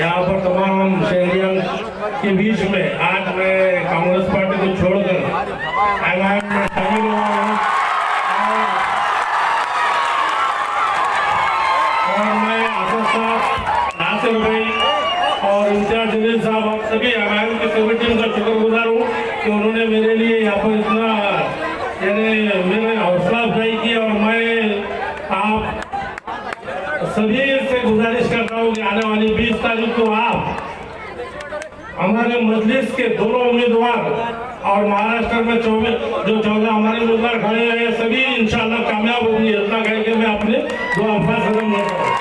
यहाँ पर तमाम शहरियों के बीच में आज मैं कांग्रेस पार्टी को छोड़कर एमआईएम में शामिल हुआ हूँ और मैं असद साहब, नासिर भाई और इम्तियाज जलील साहब, आप सभी एमआईएम की सभी टीम का शुक्रगुजार हूँ कि उन्होंने मेरे लिए यहाँ पर इतना मेरे हौसला अफजाई की। और मैं आप सभी से गुजारिश करता हूँ कि आने वाली 20 तारीख को आप हमारे मजलिस के दोनों उम्मीदवार और महाराष्ट्र में 14 हमारे उम्मीदवार खड़े हैं, सभी इंशाल्लाह कामयाब होंगे। इतना कह के मैं अपने दो अल्फाज खत्म करता हूँ।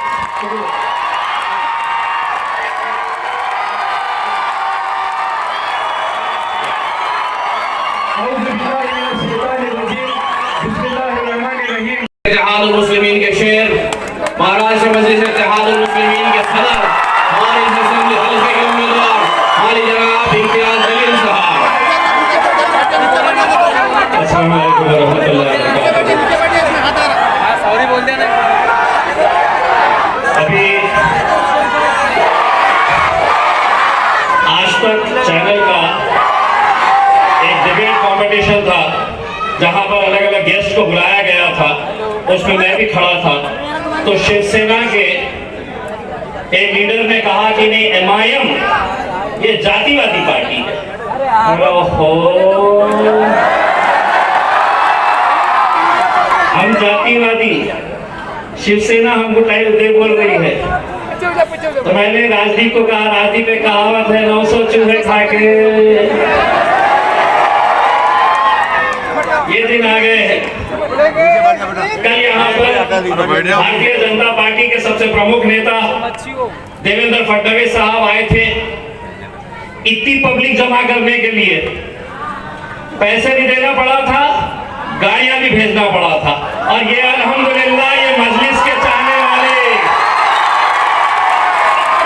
इत्तेहादुल मुस्लिमीन के शेर, महाराष्ट्र मजलिस इत्तेहादुल मुस्लिमीन के सदर, हमारी असेंबली हल्के के उम्मीदवार हमारी जनाब इम्तियाज जलील साहब। अस्सलाम वालेकुम रहमतुल्लाहि व बरकातहू। सॉरी बोल देना। अभी आज तक चैनल का एक डिबेट कॉम्पिटिशन था जहां पर अलग अलग गेस्ट को बुलाया गया था, उसमें मैं भी खड़ा था। तो शिवसेना के एक लीडर ने कहा कि नहीं, एमआईएम ये जातिवादी पार्टी है। ओहो, हम जातिवादी, शिवसेना हमको टाइल दे बोल रही है। तो मैंने राजदीप को कहा, राजदीप पे कहावत है 900 चूहे खा के ये दिन आ गए हैं। कल यहाँ पर भारतीय जनता पार्टी के सबसे प्रमुख नेता देवेंद्र फडणवीस साहब आए थे। इतनी पब्लिक जमा करने के लिए पैसे भी देना पड़ा था, गाड़ियां भी भेजना पड़ा था। और ये अल्हम्दुलिल्लाह ये मजलिस के चाहने वाले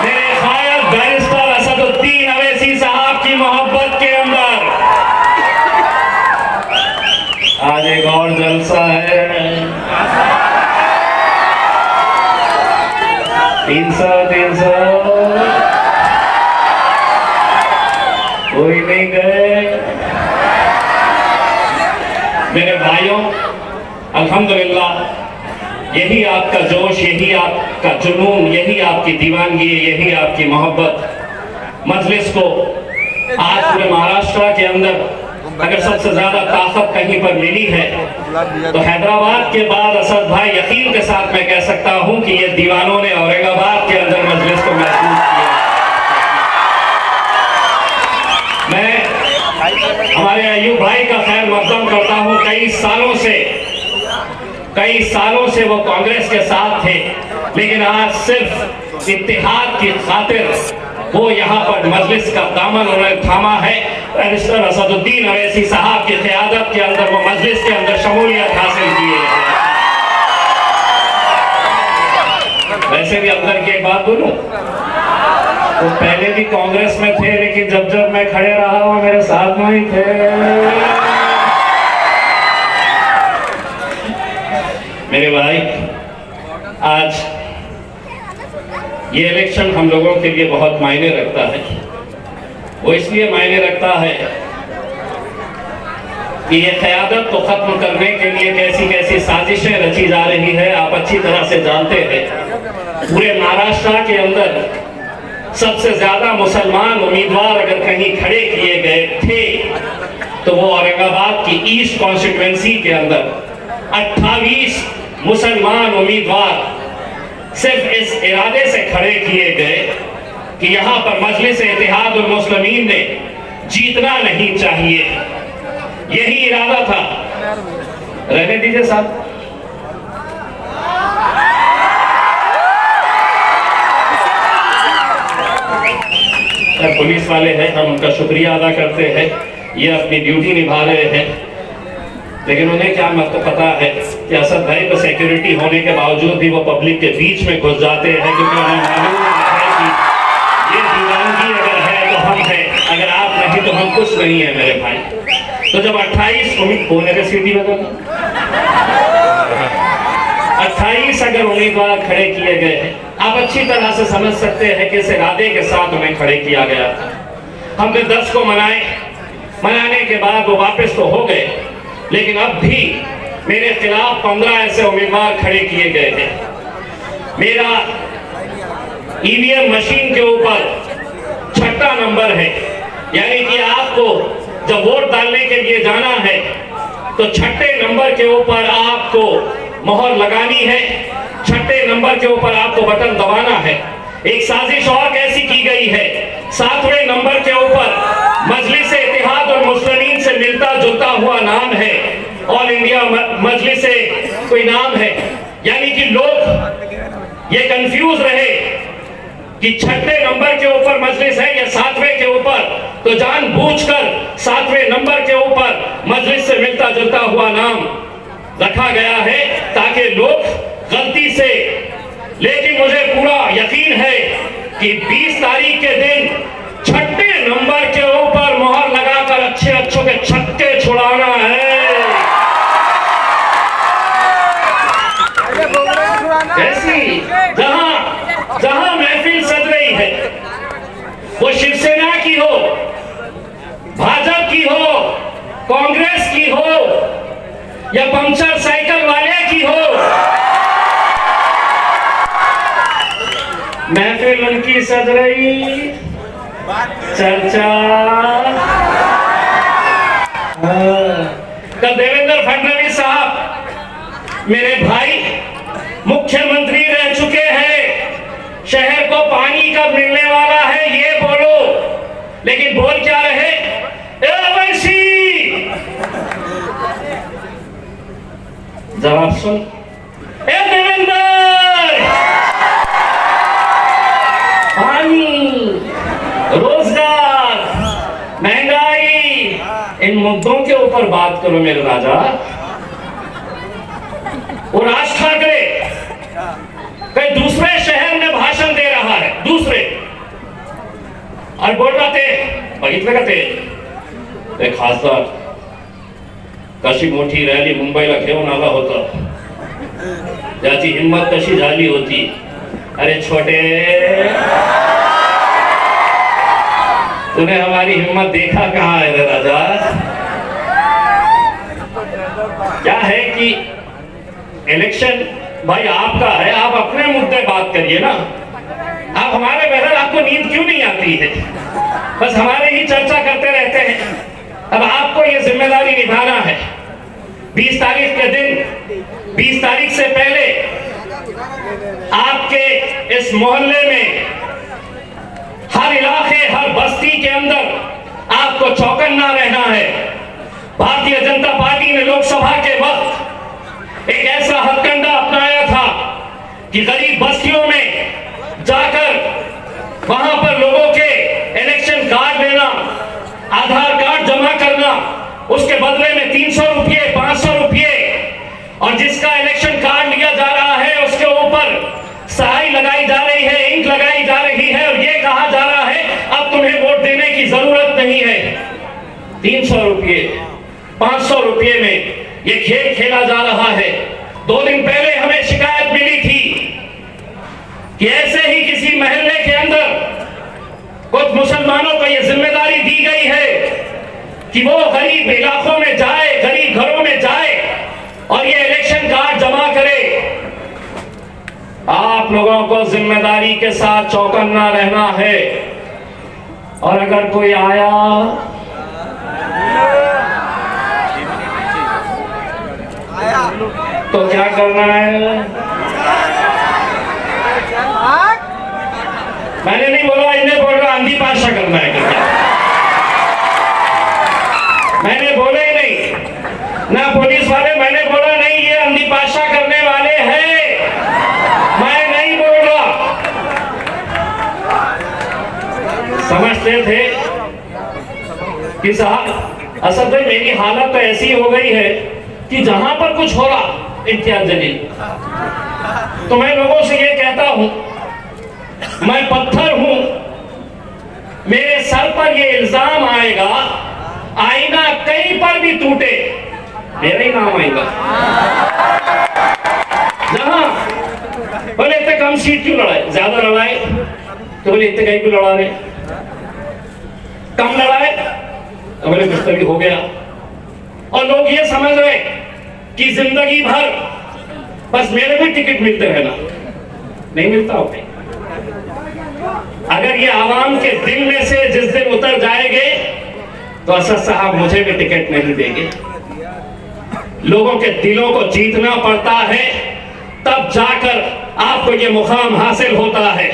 मेरे खायद बैरिस्टर असदुद्दीन अवैसी साहब की मोहब्बत के अंदर आज एक और जलसा है। 300 कोई नहीं गए। मेरे भाइयों, अल्हम्दुलिल्लाह यही आपका जोश, यही आपका जुनून, यही आपकी दीवानगी, यही आपकी मोहब्बत मजलिस को आज पूरे महाराष्ट्र के अंदर अगर सबसे ज्यादा ताकत कहीं पर मिली है तो हैदराबाद के बाद असद भाई यकीन के साथ मैं कह सकता हूं कि ये दीवानों ने औरंगाबाद के अंदर मजलिस को महसूस किया। मैं हमारे अयूब भाई का खैर मकदम करता हूं। कई सालों से वो कांग्रेस के साथ थे, लेकिन आज सिर्फ इत्तेहाद की खातिर वो यहाँ पर मजलिस का दामन उन्होंने थामा है। बैरिस्टर असदुद्दीन अवैसी साहब की क़यादत के अंदर वो मजलिस के अंदर शमूलियत हासिल किए। वैसे भी अंदर की एक बात बोलूं, वो पहले भी कांग्रेस में थे, लेकिन जब जब मैं खड़े रहा वो मेरे साथ में ही थे। मेरे भाई, आज ये इलेक्शन हम लोगों के लिए बहुत मायने रखता है। वो इसलिए मायने रखता है कि ये क़यादत को खत्म करने के लिए कैसी कैसी साजिशें रची जा रही है, आप अच्छी तरह से जानते हैं। पूरे महाराष्ट्र के अंदर सबसे ज्यादा मुसलमान उम्मीदवार अगर कहीं खड़े किए गए थे तो वो औरंगाबाद की ईस्ट कॉन्स्टिट्यूएंसी के अंदर 28 मुसलमान उम्मीदवार सिर्फ इस इरादे से खड़े किए गए कि यहाँ पर मजलिस इत्तेहादुल मुस्लिमीन ने जीतना नहीं चाहिए। यही इरादा था। रहने दीजिए साहब। पुलिस वाले हैं, हम उनका शुक्रिया अदा करते हैं, ये अपनी ड्यूटी निभा रहे हैं। लेकिन उन्हें क्या पता है कि असद भाई को सिक्योरिटी होने के बावजूद भी वो पब्लिक के बीच में घुस जाते हैं, क्योंकि उन्हें मालूम है कि ये दीवानगी अगर है तो हम हैं, अगर आप नहीं तो हम कुछ नहीं है मेरे भाई। तो जब 28 होने के सीधी बदल 28 अगर उम्मीदवार खड़े किए गए हैं आप अच्छी तरह से समझ सकते हैं कि इस इरादे के साथ उन्हें खड़े किया गया था। हमने 10 को मनाने के बाद वो वापस तो हो गए, लेकिन अब भी मेरे खिलाफ 15 ऐसे उम्मीदवार खड़े किए गए हैं। मेरा ईवीएम मशीन के ऊपर 6ठा नंबर है, यानी कि आपको जब वोट डालने के लिए जाना है तो 6ठे नंबर के ऊपर आपको मोहर लगानी है, 6ठे नंबर के ऊपर आपको बटन दबाना है। एक साजिश और कैसी की गई है, 7वें नंबर के ऊपर मजलिस इत्तेहाद और मुस्लिमीन से मिलता जुलता हुआ नाम है, ऑल इंडिया मजलिस से कोई नाम है, यानी कि लोग ये कंफ्यूज रहे कि 6ठे नंबर के ऊपर मजलिस है या 7वें के ऊपर, तो जानबूझकर 7वें नंबर के ऊपर मजलिस से मिलता जुलता हुआ नाम रखा गया है ताकि लोग गलती से, लेकिन मुझे पूरा यकीन है कि 20 तारीख के दिन 6ठे नंबर के ऊपर मोहर लगाकर अच्छे अच्छों के छक्के छुड़ाना है। ऐसी जहां महफिल सज रही है, वो शिवसेना की हो, भाजपा की हो, कांग्रेस की हो या पंचर साइकिल वाले की हो, महफिल उनकी सज रही, चर्चा। कल देवेंद्र फडणवीस साहब मेरे भाई मुख्यमंत्री रह चुके हैं, शहर को पानी कब मिलने वाला है ये बोलो, लेकिन बोल क्या रहे, जवाब सुन, ए देवेंद्र, पानी, रोजगार, महंगाई, इन मुद्दों के ऊपर बात करो मेरे राजा। और राज ठाकरे कई दूसरे शहर में भाषण दे रहा है, दूसरे, और बोल रहा थे, बघितलं का ते खासदार कशी मोठी रॅली मुंबईला घेऊन आला होता, ज्याची हिम्मत कशी झाली होती। अरे छोटे, तूने हमारी हिम्मत देखा कहाँ है रे राजा? क्या है कि इलेक्शन भाई आपका है, आप अपने मुद्दे बात करिए ना। आप हमारे बगैर आपको नींद क्यों नहीं आती है? बस हमारे ही चर्चा करते रहते हैं। अब आपको ये जिम्मेदारी निभाना है। 20 तारीख के दिन, 20 तारीख से पहले आपके इस मोहल्ले में, हर इलाके, हर बस्ती के अंदर आपको चौकन्ना रहना है। भारतीय जनता पार्टी ने लोकसभा के वक्त एक ऐसा हथकंडा अपनाया था कि गरीब बस्तियों में जाकर वहां पर लोगों के इलेक्शन कार्ड लेना, आधार कार्ड जमा करना, उसके बदले में 300 रुपये, 500 रुपये, और जिसका इलेक्शन कार्ड लिया जा रहा है उसके ऊपर स्याही लगाई जा रही है, इंक लगाई जा रही है, और ये कहा जा रहा है अब तुम्हें वोट देने की जरूरत नहीं है। 300 रुपये, 500 रुपये में ये खेल खेला जा रहा है। 2 दिन पहले हमें शिकायत मिली थी कि ऐसे ही किसी महल्ले के अंदर कुछ मुसलमानों को यह जिम्मेदारी दी गई है कि वो गरीब इलाकों में जाए, गरीब घरों में जाए और ये इलेक्शन कार्ड जमा करे। आप लोगों को जिम्मेदारी के साथ चौकन्ना रहना है, और अगर कोई आया तो क्या करना है? मैंने नहीं बोला, इन्हें बोल रहा आंधी पाशा करना है क्या? मैंने बोले ही नहीं ना, पुलिस वाले, मैंने बोला नहीं ये आंधी पाशा करने वाले हैं, मैं नहीं बोल रहा। समझते थे कि साहब असद भाई मेरी हालत तो ऐसी हो गई है कि जहां पर कुछ हो रहा इम्तियाज जलील, तो मैं लोगों से ये कहता हूं, मैं पत्थर हूं, मेरे सर पर ये इल्जाम आएगा, आईना कहीं पर भी टूटे मेरा ही नाम आएगा। जहां बोले इतने कम सीट क्यों लड़ाए, ज्यादा लड़ाए तो बोले इतने कहीं क्यों लड़ा रहे, कम लड़ाए तो बोले कुछ तभी हो गया। और लोग ये समझ रहे कि जिंदगी भर बस मेरे भी टिकट मिलते रहना, नहीं मिलता हो। अगर ये आवाम के दिल में से जिस दिन उतर जाएंगे तो असद साहब मुझे भी टिकट नहीं देंगे। लोगों के दिलों को जीतना पड़ता है, तब जाकर आपको ये मुकाम हासिल होता है।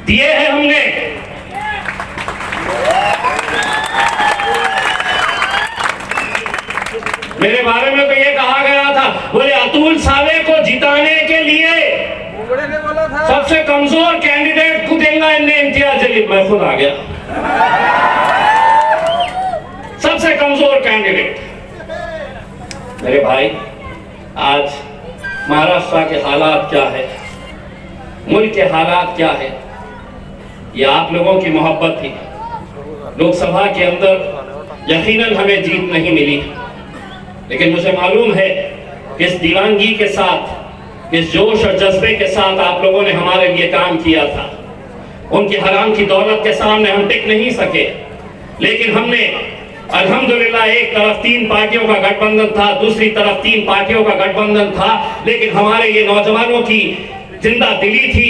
दिए हैं हमने। मेरे बारे में तो ये कहा गया था, बोले अतुल सावे को जिताने के लिए सबसे कमजोर कैंडिडेट खुद देंगे इम्तियाज जलील। मैं खुद आ गया, सबसे कमजोर कैंडिडेट। मेरे भाई, आज महाराष्ट्र के हालात क्या है, मुल्क के हालात क्या है, ये आप लोगों की मोहब्बत थी। लोकसभा के अंदर यकीनन हमें जीत नहीं मिली, लेकिन मुझे मालूम है कि इस दीवानगी के साथ, इस जोश और जज्बे के साथ आप लोगों ने हमारे लिए काम किया था। उनकी हराम की दौलत के सामने हम टिक नहीं सके, लेकिन हमने अल्हम्दुलिल्लाह, एक तरफ 3 पार्टियों का गठबंधन था, दूसरी तरफ 3 पार्टियों का गठबंधन था, लेकिन हमारे ये नौजवानों की जिंदा दिली थी,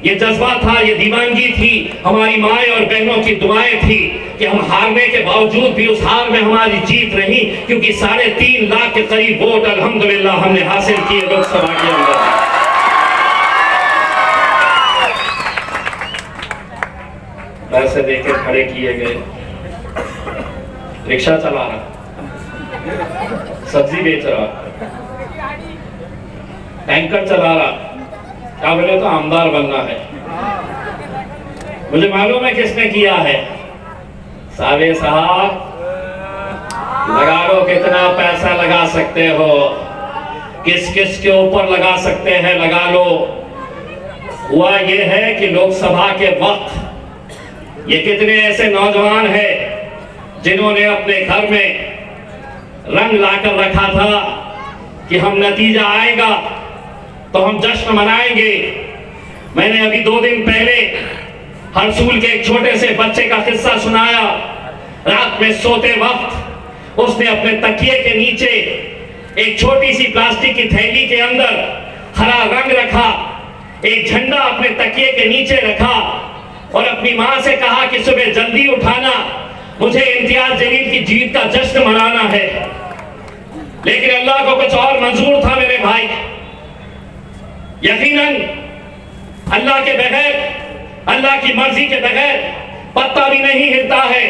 ये जज्बा था, ये दीवानगी थी, हमारी माए और बहनों की दुआएं थी कि हम हारने के बावजूद भी उस हार में हमारी जीत रही, क्योंकि 3.5 लाख के करीब वोट अल्हम्दुलिल्लाह हमने हासिल किए लोकसभा के अंदर। पैसे देकर खड़े किए गए, रिक्शा चला रहा, सब्जी बेच रहा, टैंकर चला रहा, क्या बोले तो आमदार बनना है। मुझे मालूम है किसने किया है। सावे साहब, लगा लो कितना पैसा लगा सकते हो, किस किस के ऊपर लगा सकते हैं, लगा लो। हुआ ये है कि लोकसभा के वक्त ये कितने ऐसे नौजवान हैं जिन्होंने अपने घर में रंग लाकर रखा था कि हम नतीजा आएगा तो हम जश्न मनाएंगे। मैंने अभी 2 दिन पहले हरसूल के एक छोटे से बच्चे का किस्सा सुनाया। रात में सोते वक्त उसने अपने तकिए के नीचे एक छोटी सी प्लास्टिक की थैली के अंदर हरा रंग रखा, एक झंडा अपने तकिए के नीचे रखा और अपनी मां से कहा कि सुबह जल्दी उठाना, मुझे इम्तियाज जलील की जीत का जश्न मनाना है। लेकिन अल्लाह को कुछ और मंजूर था मेरे भाई। यकीनन अल्लाह के बगैर, अल्लाह की मर्जी के बगैर पत्ता भी नहीं हिलता है।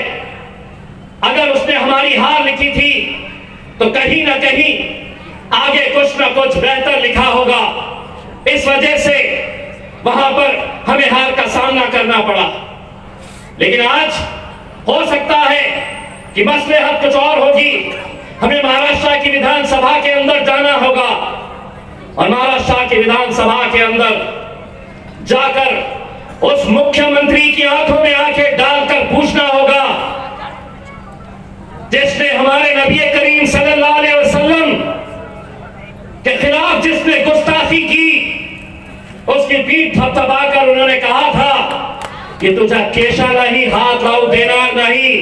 अगर उसने हमारी हार लिखी थी तो कहीं ना कहीं आगे कुछ ना कुछ बेहतर लिखा होगा। इस वजह से वहां पर हमें हार का सामना करना पड़ा। लेकिन आज हो सकता है कि मसलहत कुछ और होगी। हमें महाराष्ट्र की विधानसभा के अंदर जाना होगा और महाराष्ट्र की विधानसभा के अंदर जाकर उस मुख्यमंत्री की आंखों में आंखें डालकर पूछना होगा जिसने हमारे नबी करीम सल्लल्लाहु अलैहि वसल्लम के खिलाफ जिसने गुस्ताखी की, उसकी पीठ थपथपाकर उन्होंने कहा था कि तुझा केशा नहीं, हाथ लाऊ देनार नहीं,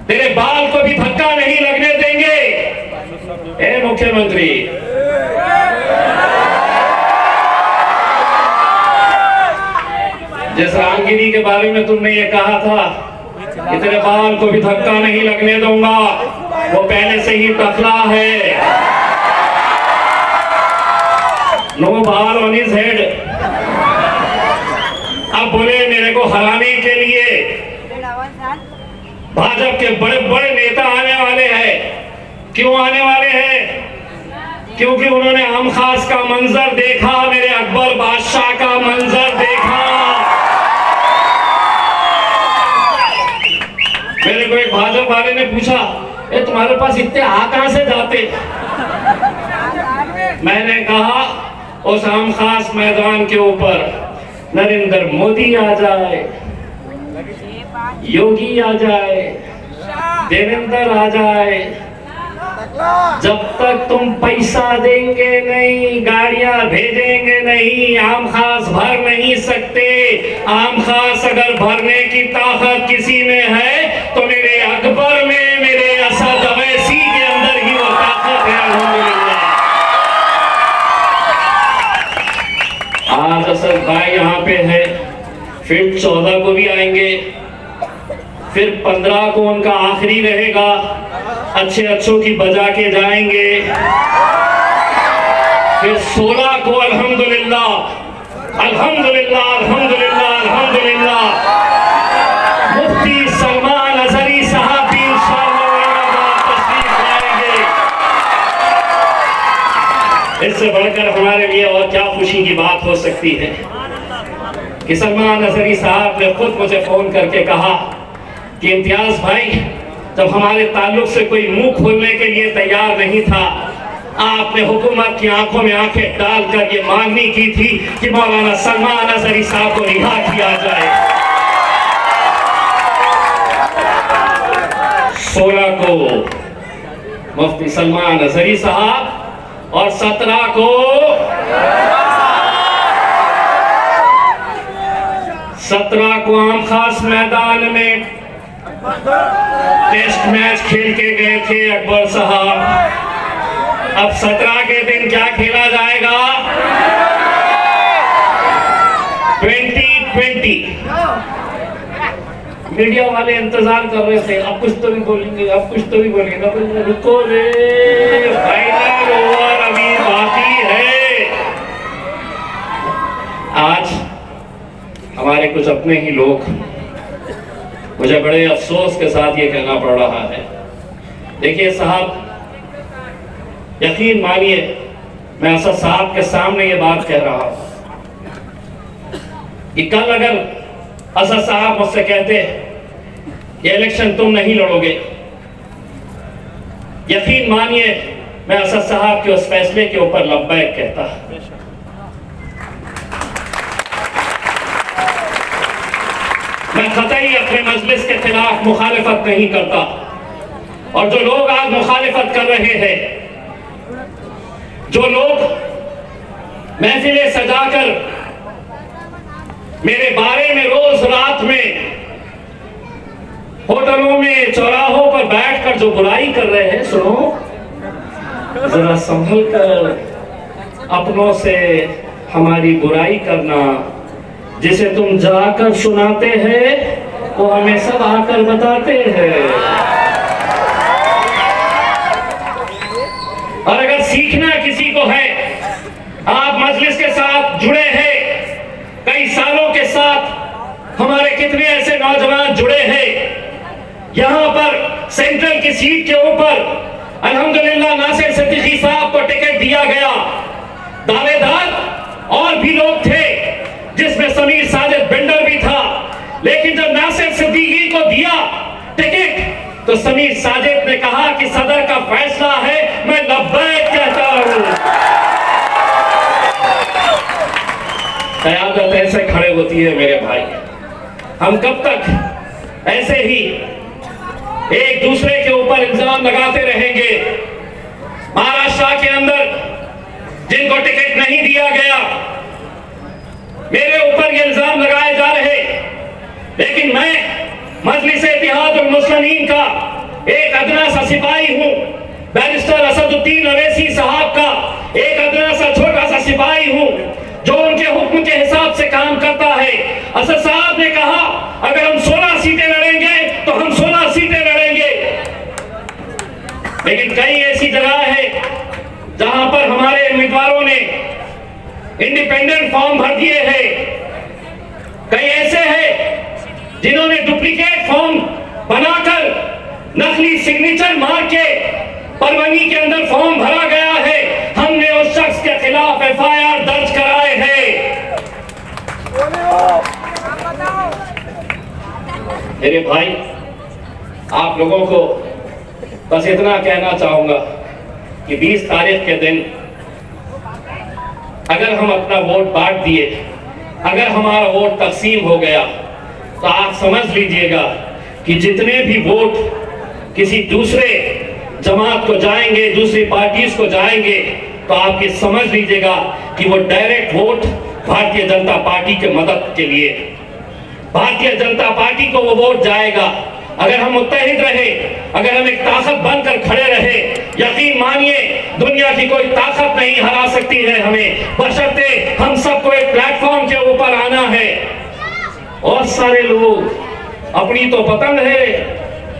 तेरे बाल को भी धक्का नहीं लगने देंगे। ए मुख्यमंत्री, जिस रामगिरी के बारे में तुमने ये कहा था कि तेरे बाल को भी धक्का नहीं लगने दूंगा, वो पहले से ही टकला है। नो बाल ऑन हिज हेड। अब बोले मेरे को हराने के लिए भाजपा के बड़े बड़े नेता आने वाले हैं। क्यों आने वाले हैं? क्योंकि उन्होंने हम खास का मंजर देखा, मेरे अकबर बादशाह का मंजर देखा। मेरे को एक भाजपा वाले ने पूछा, ए तुम्हारे पास इतने आ कहां से जाते? मैंने कहा उस हम खास मैदान के ऊपर नरेंद्र मोदी आ जाए, योगी आ जाए, देवेंद्र आ जाए, जब तक तुम पैसा देंगे नहीं, गाड़ियां भेजेंगे नहीं, आम खास भर नहीं सकते। आम खास अगर भरने की ताकत किसी में है तो मेरे अकबर में, मेरे असद अवैसी के अंदर ही वो ताकत है। अल्हम्दुलिल्लाह। आज असद भाई यहाँ पे है, फिर 14 को भी आएंगे, फिर 15 को उनका आखिरी रहेगा, अच्छों की बजा के जाएंगे। फिर 16 को अल्हम्दुलिल्लाह अल्हम्दुलिल्लाह अल्हम्दुलिल्लाह अल्हम्दुलिल्लाह मुफ्ती सलमान अजहरी साहब भी इंशाअल्लाह तशरीफ लाएंगे। इससे बढ़कर हमारे लिए और क्या खुशी की बात हो सकती है कि सलमान अजहरी साहब ने खुद मुझे फोन करके कहा कि इम्तियाज भाई, जब हमारे ताल्लुक से कोई मुंह खोलने के लिए तैयार नहीं था, आपने हुकूमत की आंखों में आंखें डालकर ये मांगनी की थी कि मौलाना सलमान अजहरी साहब को रिहा किया जाए। 16 को मुफ्ती सलमान अजहरी साहब और 17 को 17 को आम खास मैदान में टेस्ट मैच खेल के गए थे अकबर साहब। अब 17 के दिन क्या खेला जाएगा? 2020। मीडिया वाले इंतजार कर रहे थे, अब कुछ तो भी बोलेंगे, अब कुछ तो भी बोलेंगे। रुको रे, फाइनल ओवर अभी बाकी है। आज हमारे कुछ अपने ही लोग, मुझे बड़े अफसोस के साथ ये कहना पड़ रहा है, देखिए साहब, यकीन मानिए मैं असद साहब के सामने ये बात कह रहा हूं कि कल अगर असद साहब मुझसे कहते ये इलेक्शन तुम नहीं लड़ोगे, यकीन मानिए मैं असद साहब के उस फैसले के ऊपर लब्बैक कहता। मैं कतई अपने मजलिस के खिलाफ मुखालिफत नहीं करता, और जो लोग आज मुखालिफत कर रहे हैं, जो लोग महफिलें सजाकर मेरे बारे में रोज रात में होटलों में चौराहों पर बैठकर जो बुराई कर रहे हैं, सुनो जरा संभल कर अपनों से हमारी बुराई करना। जिसे तुम जाकर सुनाते हैं वो हमें सब आकर बताते हैं। और अगर सीखना किसी को है, आप मजलिस के साथ जुड़े हैं, कई सालों के साथ हमारे कितने ऐसे नौजवान जुड़े हैं। यहां पर सेंट्रल की सीट के ऊपर अल्हम्दुलिल्लाह नासिर सिद्दीकी साहब को टिकट दिया गया। दावेदार और भी लोग थे, जिसमें समीर साजिद बिंडर भी था, लेकिन जब नासिर सिद्दीकी को दिया टिकट तो समीर साजिद ने कहा कि सदर का फैसला है, मैं लब्बैक कहता हूं। क़यादत ऐसे खड़े होती है मेरे भाई। हम कब तक ऐसे ही एक दूसरे के ऊपर इल्जाम लगाते रहेंगे? महाराष्ट्र के अंदर जिनको टिकट नहीं दिया गया, मेरे ऊपर ये इल्जाम लगाए जा रहे, लेकिन मैं मजलिस इत्तेहादुल मुस्लिमीन का एक अदना सा सिपाही हूं। बैरिस्टर असदुद्दीन अवैसी साहब का एक अदना सा छोटा सा सिपाही हूं, जो उनके हुक्म के हिसाब से काम करता है। असद साहब ने कहा अगर हम 16 सीटें लड़ेंगे तो हम 16 सीटें लड़ेंगे, लेकिन कई ऐसी जगह है जहां पर हमारे उम्मीदवारों ने इंडिपेंडेंट फॉर्म भर दिए हैं। कई ऐसे हैं जिन्होंने डुप्लीकेट फॉर्म बनाकर नकली सिग्नेचर मार के परवनी के अंदर फॉर्म भरा गया है। हमने उस शख्स के खिलाफ एफआईआर दर्ज कराए हैं। मेरे भाई, आप लोगों को बस इतना कहना चाहूंगा कि 20 तारीख के दिन अगर हम अपना वोट बांट दिए, अगर हमारा वोट तकसीम हो गया, तो आप समझ लीजिएगा कि जितने भी वोट किसी दूसरे जमात को जाएंगे, दूसरी पार्टीज को जाएंगे, तो आप ये समझ लीजिएगा कि वो direct vote Bharatiya Janata party के मदद के लिए, भारतीय जनता पार्टी को वो वोट जाएगा। अगर हम मुत्तहिद रहे, अगर हम एक ताकत बनकर खड़े रहे, यकीन मानिए दुनिया की कोई ताकत नहीं हरा सकती है हमें, बशर्ते हम सबको एक प्लेटफॉर्म के ऊपर आना है। और सारे लोग अपनी तो पतंग है,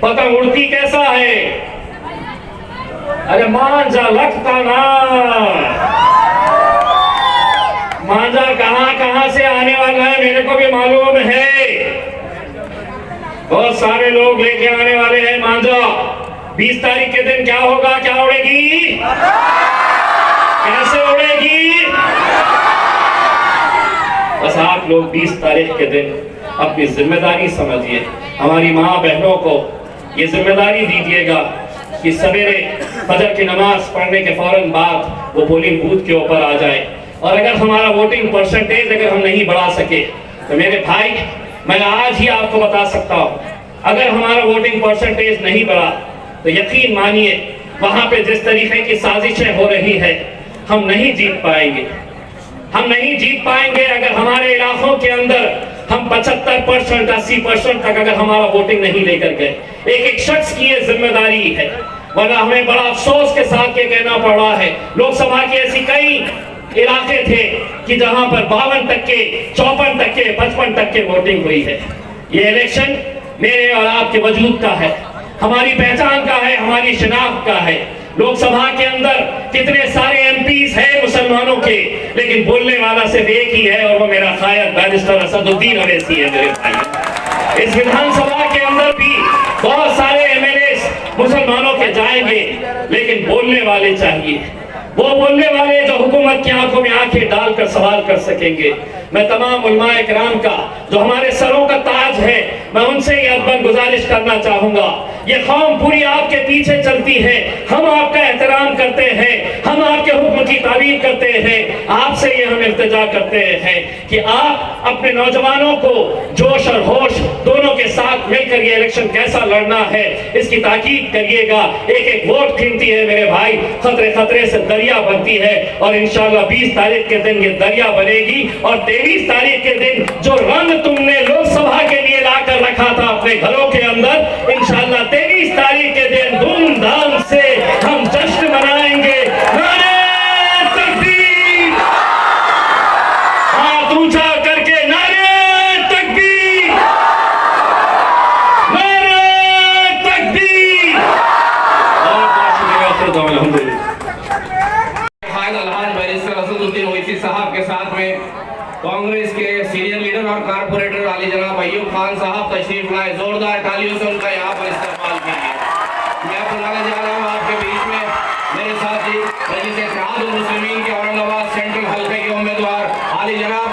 पतंग उड़ती कैसा है, अरे मांझा लगता ना, मांझा कहां से आने वाला है मेरे को भी मालूम है। बहुत सारे लोग लेके आने वाले हैं मांझा। 20 तारीख के दिन क्या होगा, क्या उड़ेगी, कैसे उड़ेगी? बस आप लोग 20 तारीख के दिन अपनी जिम्मेदारी समझिए, हमारी माँ बहनों को ये जिम्मेदारी दीजिएगा कि सवेरे फजर की नमाज पढ़ने के फौरन बाद वो पोलिंग बूथ के ऊपर आ जाए। और अगर हमारा वोटिंग परसेंटेज अगर हम नहीं बढ़ा सके तो मेरे भाई, मैं आज ही आपको बता सकता हूं, अगर हमारा वोटिंग परसेंटेज नहीं बढ़ा तो यकीन मानिए वहां पे जिस तरीके की साजिशें हो रही है, हम नहीं जीत पाएंगे, हम नहीं जीत पाएंगे। अगर हमारे इलाकों के अंदर हम 75%, 80% तक अगर हमारा वोटिंग नहीं लेकर गए, एक शख्स की ये जिम्मेदारी है। वरना हमें बड़ा अफसोस के साथ ये कहना पड़ रहा है, लोकसभा की ऐसी कई इलाके थे कि जहां पर 52%, 54%, 55% वोटिंग हुई है। ये इलेक्शन मेरे और आपके वजूद का है, हमारी पहचान का है, हमारी शिनाख्त का है। लोकसभा के अंदर कितने सारे एमपीज हैं मुसलमानों के, लेकिन बोलने वाला सिर्फ एक ही है और वो मेरा कायद बैरिस्टर असदुद्दीन अवैसी है मेरे भाई। इस विधानसभा के अंदर भी बहुत सारे एमएलए मुसलमानों के जाएंगे, लेकिन बोलने वाले चाहिए, वो बोलने वाले जो हुकूमत की आंखों में आंखें डालकर सवाल कर सकेंगे। मैं तमाम उलमाए किराम का जो हमारे सरों का ताज है, मैं उनसे ये अदबन गुजारिश करना चाहूंगा, ये कौम पूरी आपके पीछे चलती है, हम आपका एहतराम करते हैं, हम आपके हुक्म की तारीफ करते हैं। आपसे ये हम इल्तिजा करते हैं कि आप अपने नौजवानों को जोश और होश दोनों के साथ मिलकर ये इलेक्शन कैसा लड़ना है इसकी ताकीद करिएगा। एक एक वोट कीमती है मेरे भाई, खतरे खतरे से दरिया बनती है और इंशाल्लाह 20 तारीख के दिन ये दरिया बनेगी। और 23 तारीख के दिन जो रंग तुमने लोकसभा के लिए लाकर रखा था अपने घरों के अंदर, इंशाल्लाह 23 तारीख के दिन धूमधाम से हम जश्न मनाएंगे। नारे तकबीर, हाथ ऊंचा करके नारे तकबीर, नारे तकबीर। बैरिस्टर असदुद्दीन ओवैसी साहब के साथ में कांग्रेस के सीनियर लीडर और कारपोरेटर आली जनाब अय्यूब खान साहब तशरीफ लाए। जोरदार तालियों से उनका यहाँ पर इस्तेमाल कीजिए। मैं बुलाने जा रहा हूँ आपके बीच में मेरे साथी मजलिस इत्तेहादुल मुस्लिमीन के औरंगाबाद सेंट्रल हल्के के उम्मीदवार आली जनाब